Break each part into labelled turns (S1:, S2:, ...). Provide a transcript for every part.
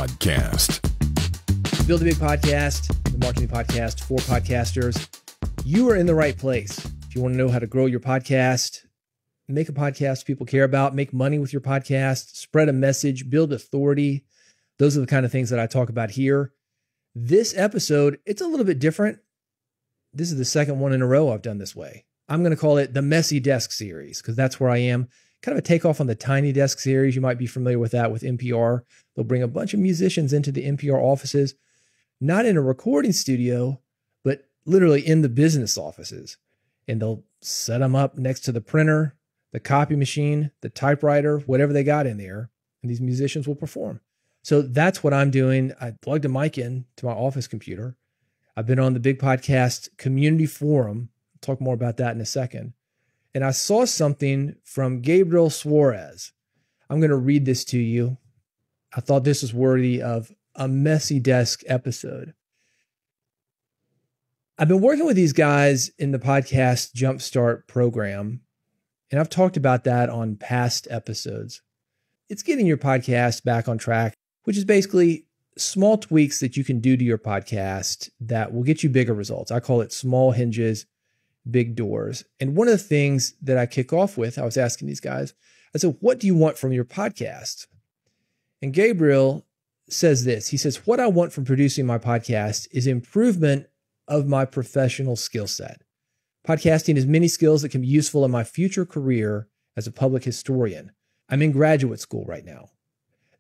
S1: Podcast.
S2: Build a Big Podcast, the marketing podcast for podcasters. You are in the right place. If you want to know how to grow your podcast, make a podcast people care about, make money with your podcast, spread a message, build authority. Those are the kind of things that I talk about here. This episode, it's a little bit different. This is the second one in a row I've done this way. I'm going to call it the Messy Desk series because that's where I am. Kind of a takeoff on the Tiny Desk series. You might be familiar with that with NPR. They'll bring a bunch of musicians into the NPR offices, not in a recording studio, but literally in the business offices. And they'll set them up next to the printer, the copy machine, the typewriter, whatever they got in there, and these musicians will perform. So that's what I'm doing. I plugged a mic in to my office computer. I've been on the Big Podcast community forum. I'll talk more about that in a second. And I saw something from Gabriel Suarez. I'm going to read this to you. I thought this was worthy of a Messy Desk episode. I've been working with these guys in the podcast Jumpstart program, and I've talked about that on past episodes. It's getting your podcast back on track, which is basically small tweaks that you can do to your podcast that will get you bigger results. I call it small hinges, big doors. And one of the things that I kick off with, I was asking these guys, I said, what do you want from your podcast? And Gabriel says this. He says, what I want from producing my podcast is improvement of my professional skill set. Podcasting has many skills that can be useful in my future career as a public historian. I'm in graduate school right now.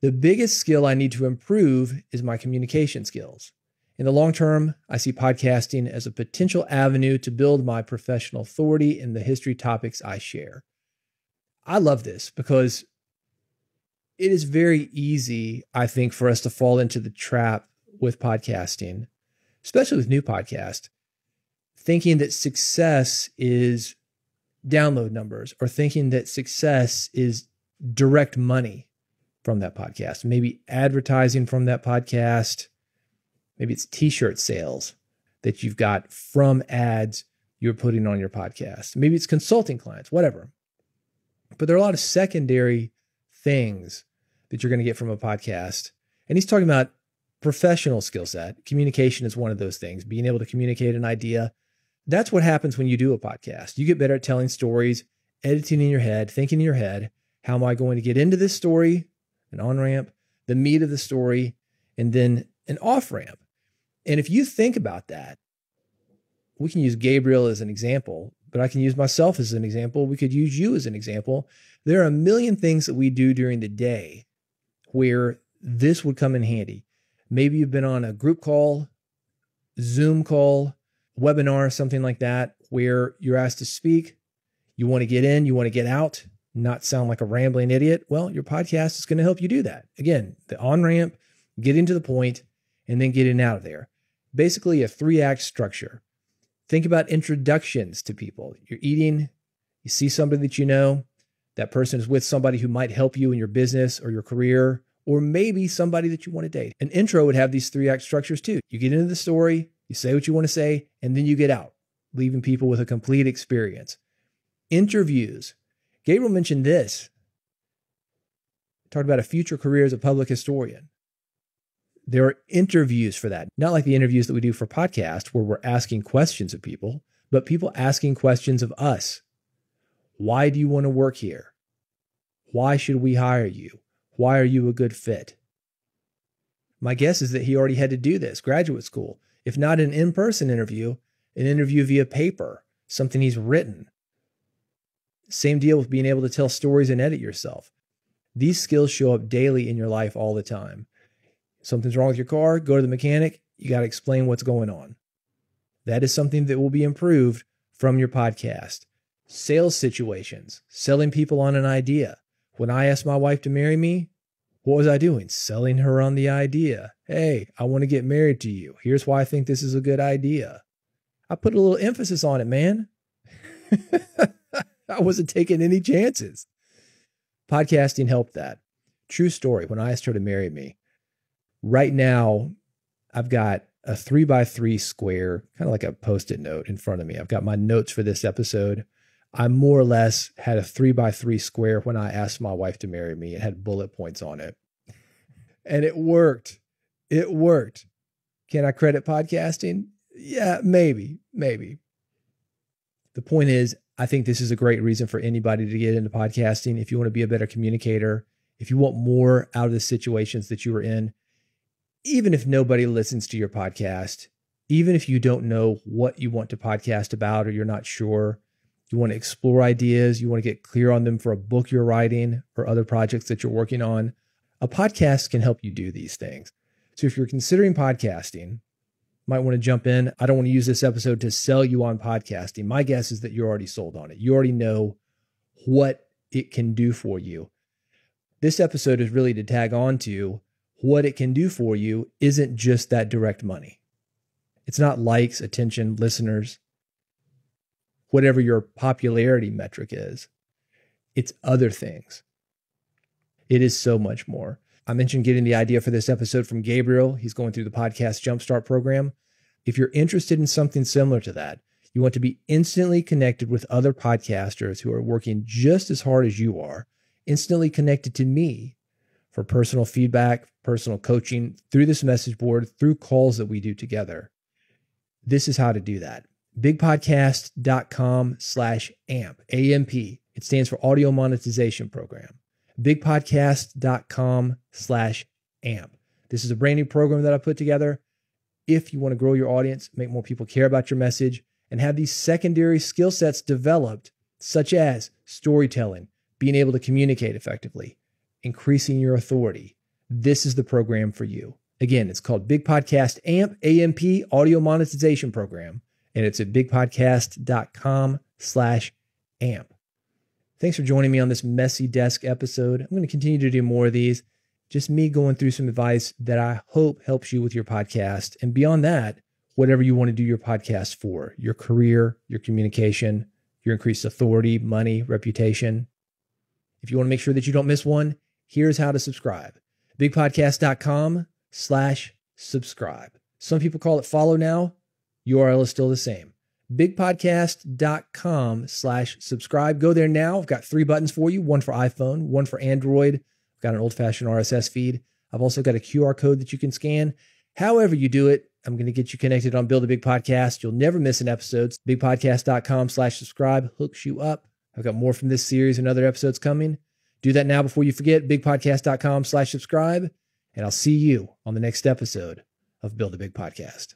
S2: The biggest skill I need to improve is my communication skills. In the long term, I see podcasting as a potential avenue to build my professional authority in the history topics I share. I love this because it is very easy, I think, for us to fall into the trap with podcasting, especially with new podcasts, thinking that success is download numbers or thinking that success is direct money from that podcast, maybe advertising from that podcast. Maybe it's t-shirt sales that you've got from ads you're putting on your podcast. Maybe it's consulting clients, whatever. But there are a lot of secondary things that you're going to get from a podcast. And he's talking about professional skill set. Communication is one of those things, being able to communicate an idea. That's what happens when you do a podcast. You get better at telling stories, editing in your head, thinking in your head, how am I going to get into this story, an on-ramp, the meat of the story, and then an off-ramp. And if you think about that, we can use Gabriel as an example, but I can use myself as an example. We could use you as an example. There are a million things that we do during the day where this would come in handy. Maybe you've been on a group call, Zoom call, webinar, something like that, where you're asked to speak. You want to get in, you want to get out, not sound like a rambling idiot. Well, your podcast is going to help you do that. Again, the on-ramp, getting to the point, and then getting out of there. Basically a 3-act structure. Think about introductions to people. You're eating, you see somebody that you know, that person is with somebody who might help you in your business or your career, or maybe somebody that you want to date. An intro would have these 3-act structures too. You get into the story, you say what you want to say, and then you get out, leaving people with a complete experience. Interviews. Gabriel mentioned this. Talked about a future career as a public historian. There are interviews for that. Not like the interviews that we do for podcasts where we're asking questions of people, but people asking questions of us. Why do you want to work here? Why should we hire you? Why are you a good fit? My guess is that he already had to do this, graduate school. If not an in-person interview, an interview via paper, something he's written. Same deal with being able to tell stories and edit yourself. These skills show up daily in your life all the time. Something's wrong with your car, go to the mechanic, you got to explain what's going on. That is something that will be improved from your podcast. Sales situations, selling people on an idea. When I asked my wife to marry me, what was I doing? Selling her on the idea. Hey, I want to get married to you. Here's why I think this is a good idea. I put a little emphasis on it, man. I wasn't taking any chances. Podcasting helped that. True story. When I asked her to marry me, right now, I've got a 3x3 square, kind of like a Post-it note in front of me. I've got my notes for this episode. I more or less had a 3x3 square when I asked my wife to marry me. It had bullet points on it. And it worked. It worked. Can I credit podcasting? Yeah, maybe. The point is, I think this is a great reason for anybody to get into podcasting. If you want to be a better communicator, if you want more out of the situations that you are in, even if nobody listens to your podcast, even if you don't know what you want to podcast about or you're not sure, you want to explore ideas, you want to get clear on them for a book you're writing or other projects that you're working on, a podcast can help you do these things. So if you're considering podcasting, you might want to jump in. I don't want to use this episode to sell you on podcasting. My guess is that you're already sold on it. You already know what it can do for you. This episode is really to tag on to what it can do for you isn't just that direct money. It's not likes, attention, listeners, whatever your popularity metric is. It's other things. It is so much more. I mentioned getting the idea for this episode from Gabriel. He's going through the Podcast Jumpstart program. If you're interested in something similar to that, you want to be instantly connected with other podcasters who are working just as hard as you are, instantly connected to me for personal feedback, personal coaching through this message board, through calls that we do together. This is how to do that. bigpodcast.com/AMP, AMP. It stands for Audio Monetization Program. bigpodcast.com/AMP. This is a brand new program that I put together. If you want to grow your audience, make more people care about your message, and have these secondary skill sets developed, such as storytelling, being able to communicate effectively, increasing your authority, this is the program for you. Again, it's called Big Podcast AMP, AMP, Audio Monetization Program, and it's at bigpodcast.com/AMP. Thanks for joining me on this messy desk episode. I'm going to continue to do more of these. Just me going through some advice that I hope helps you with your podcast. And beyond that, whatever you want to do your podcast for, your career, your communication, your increased authority, money, reputation. If you want to make sure that you don't miss one, here's how to subscribe. bigpodcast.com/subscribe. Some people call it follow now. URL is still the same. bigpodcast.com/subscribe. Go there now. I've got 3 buttons for you, one for iPhone, one for Android. I've got an old-fashioned RSS feed. I've also got a QR code that you can scan. However you do it, I'm going to get you connected on Build a Big Podcast. You'll never miss an episode. bigpodcast.com/subscribe hooks you up. I've got more from this series and other episodes coming. Do that now before you forget, bigpodcast.com/subscribe, and I'll see you on the next episode of Build a Big Podcast.